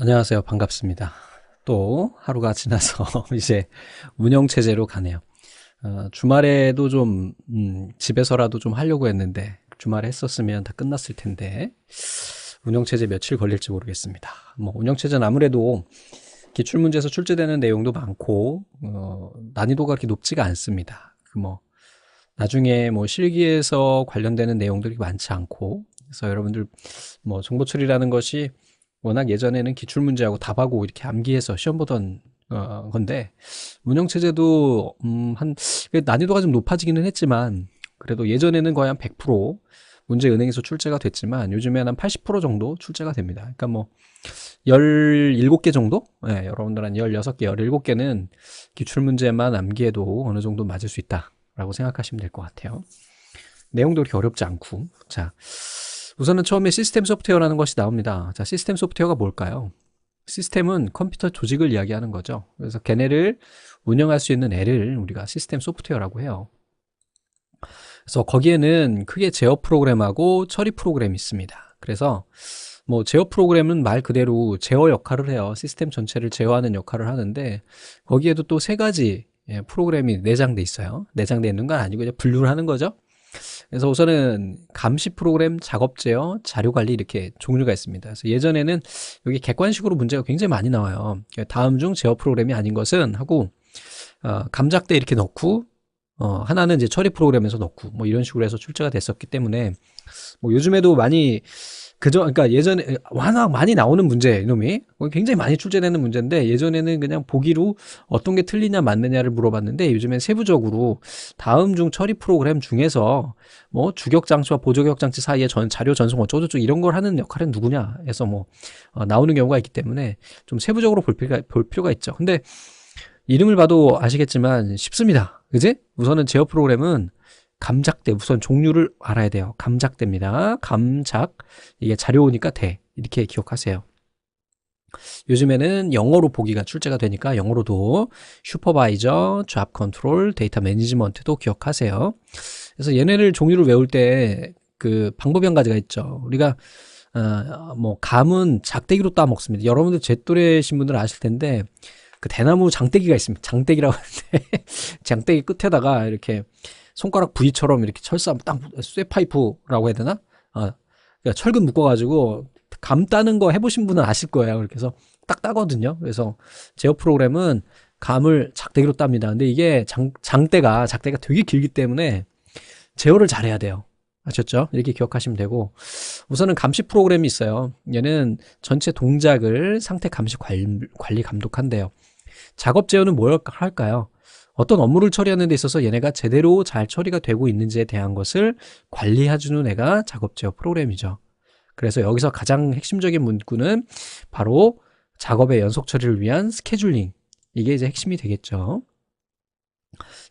안녕하세요. 반갑습니다. 또 하루가 지나서 이제 운영체제로 가네요. 주말에도 좀 집에서라도 좀 하려고 했는데 주말에 했었으면 다 끝났을 텐데 운영체제 며칠 걸릴지 모르겠습니다. 뭐 운영체제는 아무래도 기출문제에서 출제되는 내용도 많고 난이도가 그렇게 높지가 않습니다. 나중에 뭐 실기에서 관련되는 내용들이 많지 않고, 그래서 여러분들 뭐 정보 처리라는 것이 워낙 예전에는 기출문제하고 답하고 이렇게 암기해서 시험 보던 건데, 운영체제도 한 난이도가 좀 높아지기는 했지만 그래도 예전에는 거의 한 100% 문제 은행에서 출제가 됐지만 요즘에는 한 80% 정도 출제가 됩니다. 그러니까 뭐 17개 정도? 네, 여러분들 한 16개, 17개는 기출문제만 암기해도 어느 정도 맞을 수 있다라고 생각하시면 될 것 같아요. 내용도 그렇게 어렵지 않고. 자, 우선은 처음에 시스템 소프트웨어라는 것이 나옵니다. 자, 시스템 소프트웨어가 뭘까요? 시스템은 컴퓨터 조직을 이야기하는 거죠. 그래서 걔네를 운영할 수 있는 애를 우리가 시스템 소프트웨어라고 해요. 그래서 거기에는 크게 제어 프로그램하고 처리 프로그램이 있습니다. 그래서 뭐 제어 프로그램은 말 그대로 제어 역할을 해요. 시스템 전체를 제어하는 역할을 하는데 거기에도 또 세 가지 프로그램이 내장돼 있어요. 내장돼 있는 건 아니고 이제 분류를 하는 거죠. 그래서 우선은 감시 프로그램, 작업 제어, 자료 관리 이렇게 종류가 있습니다. 그래서 예전에는 여기 객관식으로 문제가 굉장히 많이 나와요. 다음 중 제어 프로그램이 아닌 것은 하고 감작대 이렇게 넣고 하나는 이제 처리 프로그램에서 넣고 뭐 이런 식으로 해서 출제가 됐었기 때문에 뭐 요즘에도 많이 그러니까 예전에 워낙 많이 나오는 문제 이놈이 굉장히 많이 출제되는 문제인데 예전에는 그냥 보기로 어떤 게 틀리냐 맞느냐를 물어봤는데 요즘엔 세부적으로 다음 중 처리 프로그램 중에서 뭐 주격 장치와 보조격 장치 사이에 자료 전송 어쩌고저쩌고 이런 걸 하는 역할은 누구냐 해서 뭐 나오는 경우가 있기 때문에 좀 세부적으로 볼 필요가 있죠. 근데 이름을 봐도 아시겠지만 쉽습니다. 그지? 우선은 제어 프로그램은 감작대, 우선 종류를 알아야 돼요. 감작대입니다. 감작. 이게 자료니까 대. 이렇게 기억하세요. 요즘에는 영어로 보기가 출제가 되니까 영어로도 슈퍼바이저, 잡 컨트롤, 데이터 매니지먼트도 기억하세요. 그래서 얘네를 종류를 외울 때 그 방법이 한 가지가 있죠. 우리가 뭐 감은 작대기로 따먹습니다. 여러분들 제 또래신 분들 아실 텐데 그 대나무 장대기가 있습니다. 장대기라고 하는데 장대기 끝에다가 이렇게 손가락 V처럼 이렇게 철사 딱 쇠파이프라고 해야 되나? 그러니까 철근 묶어가지고 감 따는 거 해보신 분은 아실 거예요. 그렇게 해서 딱 따거든요. 그래서 제어 프로그램은 감을 작대기로 땁니다. 근데 이게 작대가 되게 길기 때문에 제어를 잘해야 돼요. 아셨죠? 이렇게 기억하시면 되고 우선은 감시 프로그램이 있어요. 얘는 전체 동작을 상태 감시 관리 감독한대요. 작업 제어는 뭘 할까요? 어떤 업무를 처리하는 데 있어서 얘네가 제대로 잘 처리가 되고 있는지에 대한 것을 관리해주는 애가 작업 제어 프로그램이죠. 그래서 여기서 가장 핵심적인 문구는 바로 작업의 연속 처리를 위한 스케줄링. 이게 이제 핵심이 되겠죠.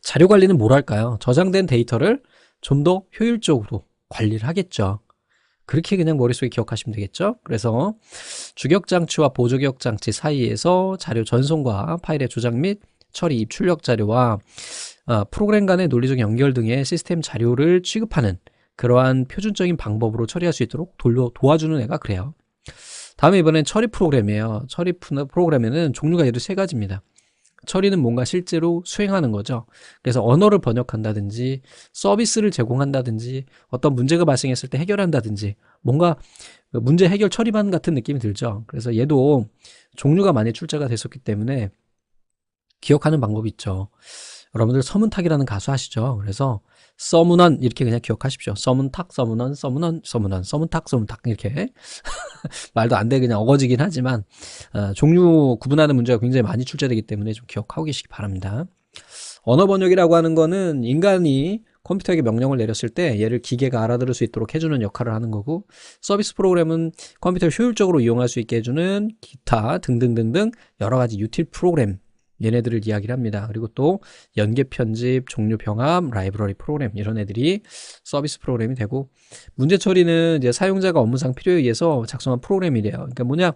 자료 관리는 뭘 할까요? 저장된 데이터를 좀 더 효율적으로 관리를 하겠죠. 그렇게 그냥 머릿속에 기억하시면 되겠죠. 그래서 주격 장치와 보조격 장치 사이에서 자료 전송과 파일의 저장 및 처리, 입출력 자료와 프로그램 간의 논리적 연결 등의 시스템 자료를 취급하는 그러한 표준적인 방법으로 처리할 수 있도록 도와주는 애가 그래요. 다음에 이번엔 처리 프로그램이에요. 처리 프로그램에는 종류가 얘도 세 가지입니다. 처리는 뭔가 실제로 수행하는 거죠. 그래서 언어를 번역한다든지 서비스를 제공한다든지 어떤 문제가 발생했을 때 해결한다든지 뭔가 문제 해결 처리반 같은 느낌이 들죠. 그래서 얘도 종류가 많이 출제가 됐었기 때문에 기억하는 방법이 있죠. 여러분들 서문탁이라는 가수 아시죠? 그래서 서문원 이렇게 그냥 기억하십시오. 서문탁, 서문원, 서문원, 서문원, 서문탁, 서문탁 이렇게 말도 안 돼 그냥 어거지긴 하지만 종류 구분하는 문제가 굉장히 많이 출제되기 때문에 좀 기억하고 계시기 바랍니다. 언어 번역이라고 하는 거는 인간이 컴퓨터에게 명령을 내렸을 때 얘를 기계가 알아들을 수 있도록 해주는 역할을 하는 거고 서비스 프로그램은 컴퓨터를 효율적으로 이용할 수 있게 해주는 기타 등등등등 여러 가지 유틸 프로그램 얘네들을 이야기를 합니다. 그리고 또 연계 편집, 종류 병합, 라이브러리 프로그램 이런 애들이 서비스 프로그램이 되고 문제 처리는 이제 사용자가 업무상 필요에 의해서 작성한 프로그램이래요. 그러니까 뭐냐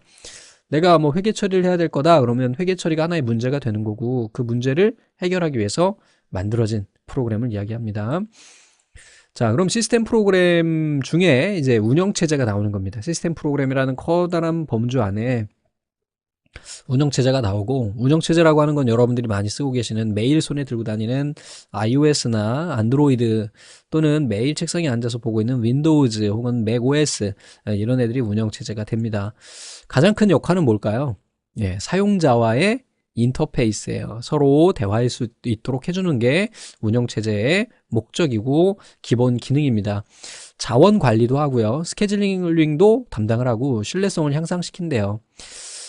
내가 뭐 회계 처리를 해야 될 거다 그러면 회계 처리가 하나의 문제가 되는 거고 그 문제를 해결하기 위해서 만들어진 프로그램을 이야기합니다. 자, 그럼 시스템 프로그램 중에 이제 운영 체제가 나오는 겁니다. 시스템 프로그램이라는 커다란 범주 안에 운영체제가 나오고, 운영체제라고 하는 건 여러분들이 많이 쓰고 계시는 매일 손에 들고 다니는 iOS나 안드로이드 또는 매일 책상에 앉아서 보고 있는 윈도우즈 혹은 맥OS 이런 애들이 운영체제가 됩니다. 가장 큰 역할은 뭘까요? 예, 사용자와의 인터페이스예요. 서로 대화할 수 있도록 해주는 게 운영체제의 목적이고 기본 기능입니다. 자원 관리도 하고요. 스케줄링도 담당을 하고 신뢰성을 향상시킨대요.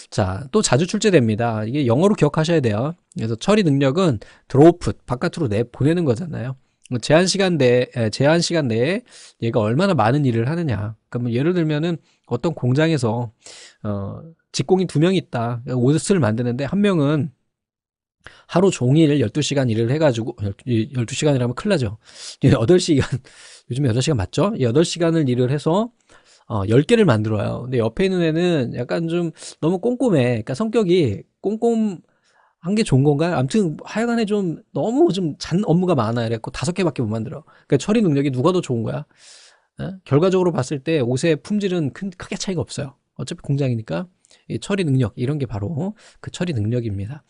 자, 또 자주 출제됩니다. 이게 영어로 기억하셔야 돼요. 그래서 처리 능력은 드롭풋, 바깥으로 보내는 거잖아요. 제한 시간 내에 얘가 얼마나 많은 일을 하느냐. 그러면 예를 들면은 어떤 공장에서 직공이 2명이 있다. 옷을 만드는데 한 명은 하루 종일 12시간 일을 해가지고 12시간이라면 큰일 나죠. 8시간 요즘에 8시간 맞죠? 8시간을 일을 해서 10개를 만들어요. 근데 옆에 있는 애는 약간 좀 너무 꼼꼼해. 그러니까 성격이 꼼꼼한 게 좋은 건가요? 아무튼 하여간에 좀 너무 좀 잔 업무가 많아. 이랬고 5개밖에 못 만들어. 그러니까 처리 능력이 누가 더 좋은 거야? 결과적으로 봤을 때 옷의 품질은 크게 차이가 없어요. 어차피 공장이니까. 이 처리 능력 이런 게 바로 그 처리 능력입니다.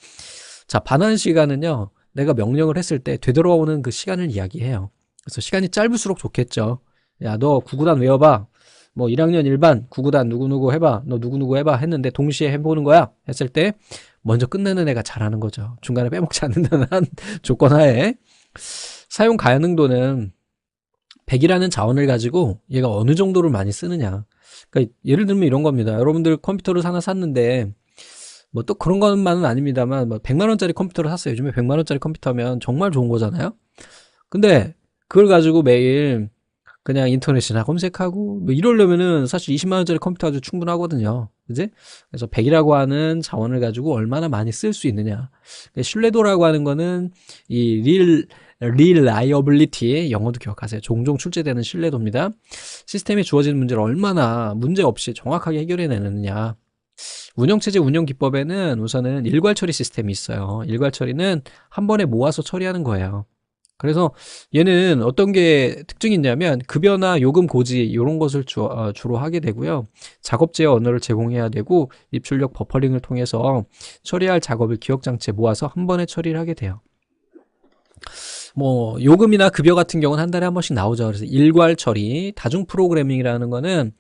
자, 반환 시간은요. 내가 명령을 했을 때 되돌아오는 그 시간을 이야기해요. 그래서 시간이 짧을수록 좋겠죠. 야, 너 구구단 외워봐. 뭐 1학년 1반 구구단 누구누구 해봐. 너 누구누구 해봐 했는데 동시에 해보는 거야 했을 때 먼저 끝내는 애가 잘하는 거죠. 중간에 빼먹지 않는다는 한 조건 하에. 사용 가능도는 100이라는 자원을 가지고 얘가 어느 정도를 많이 쓰느냐. 그러니까 예를 들면 이런 겁니다. 여러분들 컴퓨터를 하나 샀는데 뭐 또 그런 것만은 아닙니다만 뭐 100만 원짜리 컴퓨터를 샀어요. 요즘에 100만 원짜리 컴퓨터면 정말 좋은 거잖아요. 근데 그걸 가지고 매일 그냥 인터넷이나 검색하고 뭐 이러려면은 사실 20만 원짜리 컴퓨터 아주 충분하거든요. 그지? 그래서 100이라고 하는 자원을 가지고 얼마나 많이 쓸 수 있느냐. 신뢰도라고 하는 거는 이 reliability, 영어도 기억하세요. 종종 출제되는 신뢰도입니다. 시스템에 주어지는 문제를 얼마나 문제 없이 정확하게 해결해내느냐. 운영체제 운영 기법에는 우선은 일괄 처리 시스템이 있어요. 일괄 처리는 한 번에 모아서 처리하는 거예요. 그래서 얘는 어떤 게 특징이 있냐면 급여나 요금 고지 이런 것을 주로 하게 되고요. 작업 제어 언어를 제공해야 되고 입출력 버퍼링을 통해서 처리할 작업을 기억장치에 모아서 한 번에 처리를 하게 돼요. 뭐 요금이나 급여 같은 경우는 한 달에 한 번씩 나오죠. 그래서 일괄 처리, 다중 프로그래밍이라는 거는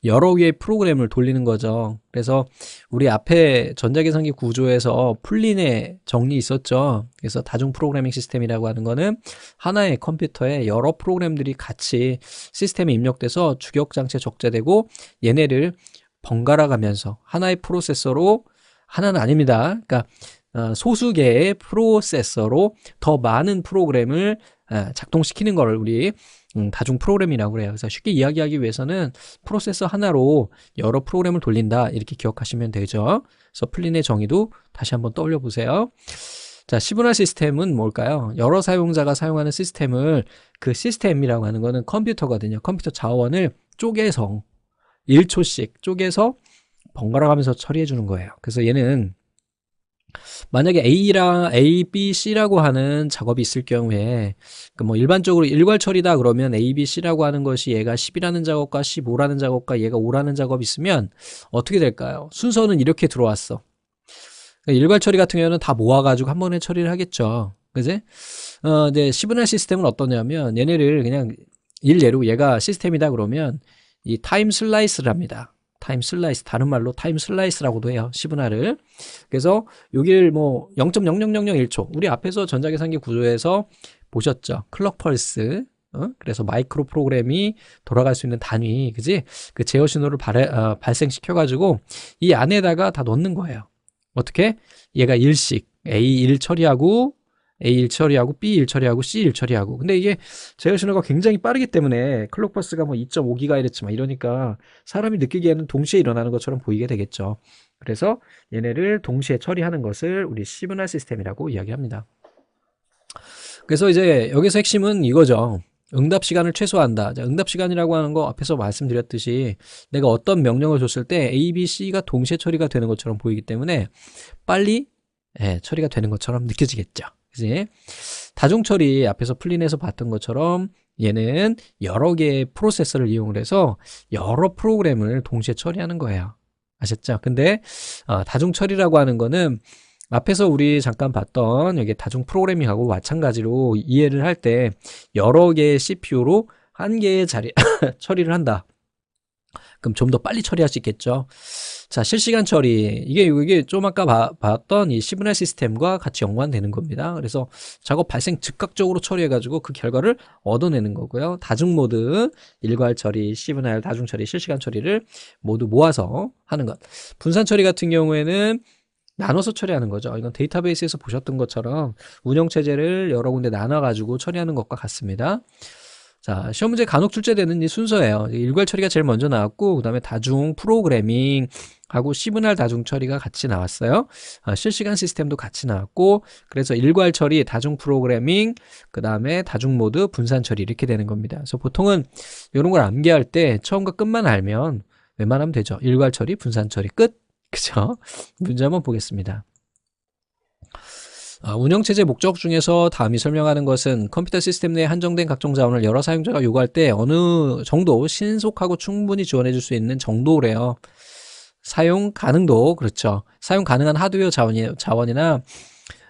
여러 개의 프로그램을 돌리는 거죠. 그래서 우리 앞에 전자계산기 구조에서 풀린의 정리 있었죠. 그래서 다중 프로그래밍 시스템이라고 하는 거는 하나의 컴퓨터에 여러 프로그램들이 같이 시스템에 입력돼서 주격장치에 적재되고 얘네를 번갈아 가면서 하나의 프로세서로, 하나는 아닙니다. 그러니까 소수 개의 프로세서로 더 많은 프로그램을 작동시키는 걸 우리 다중 프로그램이라고 그래요. 그래서 쉽게 이야기하기 위해서는 프로세서 하나로 여러 프로그램을 돌린다 이렇게 기억하시면 되죠. 그래서 플린의 정의도 다시 한번 떠올려 보세요. 자, 시분화 시스템은 뭘까요? 여러 사용자가 사용하는 시스템을, 그 시스템이라고 하는 거는 컴퓨터거든요. 컴퓨터 자원을 쪼개서 1초씩 쪼개서 번갈아 가면서 처리해 주는 거예요. 그래서 얘는 만약에 A, B, C라고 하는 작업이 있을 경우에 뭐 일반적으로 일괄 처리다 그러면 A, B, C라고 하는 것이 얘가 10이라는 작업과 15라는 작업과 얘가 5라는 작업이 있으면 어떻게 될까요? 순서는 이렇게 들어왔어. 그러니까 일괄 처리 같은 경우는 다 모아가지고 한 번에 처리를 하겠죠. 그지? 이제 시브나 시스템은 어떠냐면 얘네를 그냥 일례로 얘가 시스템이다 그러면 이 타임 슬라이스를 합니다. 타임 슬라이스, 다른 말로 타임 슬라이스라고도 해요. 시브나를. 그래서 여기를 뭐 0.00001초, 우리 앞에서 전자계산기 구조에서 보셨죠? 클럭 펄스. 그래서 마이크로 프로그램이 돌아갈 수 있는 단위, 그지? 그 제어 신호를 발생시켜가지고 이 안에다가 다 넣는 거예요. 어떻게? 얘가 일씩 A1 처리하고 A1 처리하고 B1 처리하고 C1 처리하고. 근데 이게 제어 신호가 굉장히 빠르기 때문에 클럭 버스가 뭐 2.5GHz 막 이러니까 사람이 느끼기에는 동시에 일어나는 것처럼 보이게 되겠죠. 그래서 얘네를 동시에 처리하는 것을 우리 시브나 시스템이라고 이야기합니다. 그래서 이제 여기서 핵심은 이거죠. 응답 시간을 최소화한다. 자, 응답 시간이라고 하는 거 앞에서 말씀드렸듯이 내가 어떤 명령을 줬을 때 A, B, C가 동시에 처리가 되는 것처럼 보이기 때문에 빨리 처리가 되는 것처럼 느껴지겠죠. 그치? 다중 처리 앞에서 플린에서 봤던 것처럼 얘는 여러 개의 프로세서를 이용을 해서 여러 프로그램을 동시에 처리하는 거예요. 아셨죠? 근데 다중 처리라고 하는 거는 앞에서 우리 잠깐 봤던 여기 다중 프로그래밍하고 마찬가지로 이해를 할 때 여러 개의 CPU로 한 개의 자리 처리를 한다. 그럼 좀 더 빨리 처리할 수 있겠죠. 자, 실시간 처리. 이게 좀 아까 봤던 이 시그널 시스템과 같이 연관되는 겁니다. 그래서 작업 발생 즉각적으로 처리해가지고 그 결과를 얻어내는 거고요. 다중 모드, 일괄 처리, 시그널, 다중 처리, 실시간 처리를 모두 모아서 하는 것. 분산 처리 같은 경우에는 나눠서 처리하는 거죠. 이건 데이터베이스에서 보셨던 것처럼 운영체제를 여러 군데 나눠가지고 처리하는 것과 같습니다. 자, 시험 문제 간혹 출제되는 이 순서예요. 일괄 처리가 제일 먼저 나왔고, 그 다음에 다중 프로그래밍 하고 시그널 다중 처리가 같이 나왔어요. 실시간 시스템도 같이 나왔고, 그래서 일괄 처리, 다중 프로그래밍, 그 다음에 다중 모드, 분산 처리 이렇게 되는 겁니다. 그래서 보통은 이런 걸 암기할 때 처음과 끝만 알면 웬만하면 되죠. 일괄 처리, 분산 처리 끝. 그죠? 문제 한번 보겠습니다. 운영체제 목적 중에서 다음이 설명하는 것은 컴퓨터 시스템 내에 한정된 각종 자원을 여러 사용자가 요구할 때 어느 정도 신속하고 충분히 지원해 줄 수 있는 정도래요. 사용 가능도, 그렇죠. 사용 가능한 하드웨어 자원이나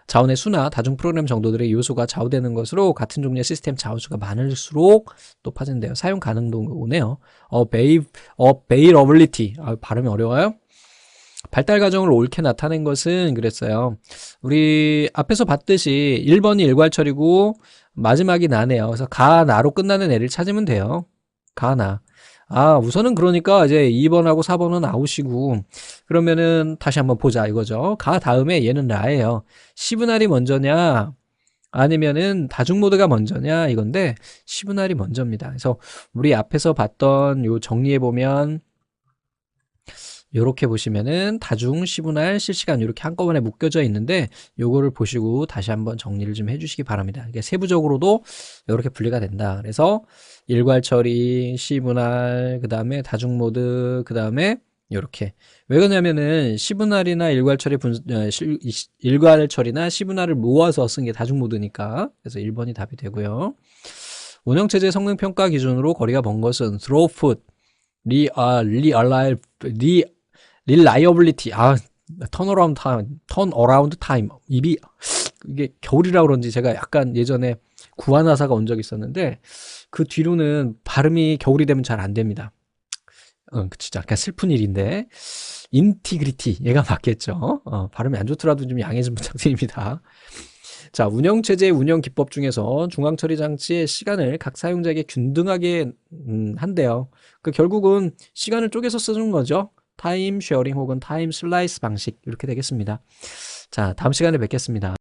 자원의 수나 다중 프로그램 정도들의 요소가 좌우되는 것으로 같은 종류의 시스템 자원수가 많을수록 높아진대요. 사용 가능도네요. availability. 발음이 어려워요? 발달 과정을 옳게 나타낸 것은 그랬어요. 우리 앞에서 봤듯이 1번이 일괄 처리고 마지막이 나네요. 그래서 가, 나로 끝나는 애를 찾으면 돼요. 가, 나. 우선은 그러니까 이제 2번하고 4번은 아웃이고, 그러면은 다시 한번 보자 이거죠. 가 다음에 얘는 나예요. 시브날이 먼저냐 아니면은 다중 모드가 먼저냐 이건데 시브날이 먼저입니다. 그래서 우리 앞에서 봤던 요 정리해 보면 요렇게 보시면은 다중, 시분할, 실시간 이렇게 한꺼번에 묶여져 있는데 요거를 보시고 다시 한번 정리를 좀 해주시기 바랍니다. 이게 세부적으로도 이렇게 분리가 된다. 그래서 일괄 처리, 시분할, 그 다음에 다중 모드, 그 다음에 요렇게. 왜 그러냐면은 시분할이나 일괄 처리나 시분할을 모아서 쓴 게 다중 모드니까. 그래서 1번이 답이 되고요. 운영체제 성능 평가 기준으로 거리가 먼 것은 throughput, reliability, turnaround time. 이게 겨울이라 그런지 제가 약간 예전에 구안화사가 온 적이 있었는데 그 뒤로는 발음이 겨울이 되면 잘 안 됩니다. 진짜 약간 슬픈 일인데 인티그리티 얘가 맞겠죠. 발음이 안 좋더라도 좀 양해 좀 부탁드립니다. 자, 운영체제의 운영 기법 중에서 중앙처리 장치의 시간을 각 사용자에게 균등하게 한대요. 결국은 시간을 쪼개서 쓰는 거죠. 타임 쉐어링 혹은 타임 슬라이스 방식 이렇게 되겠습니다. 자, 다음 시간에 뵙겠습니다.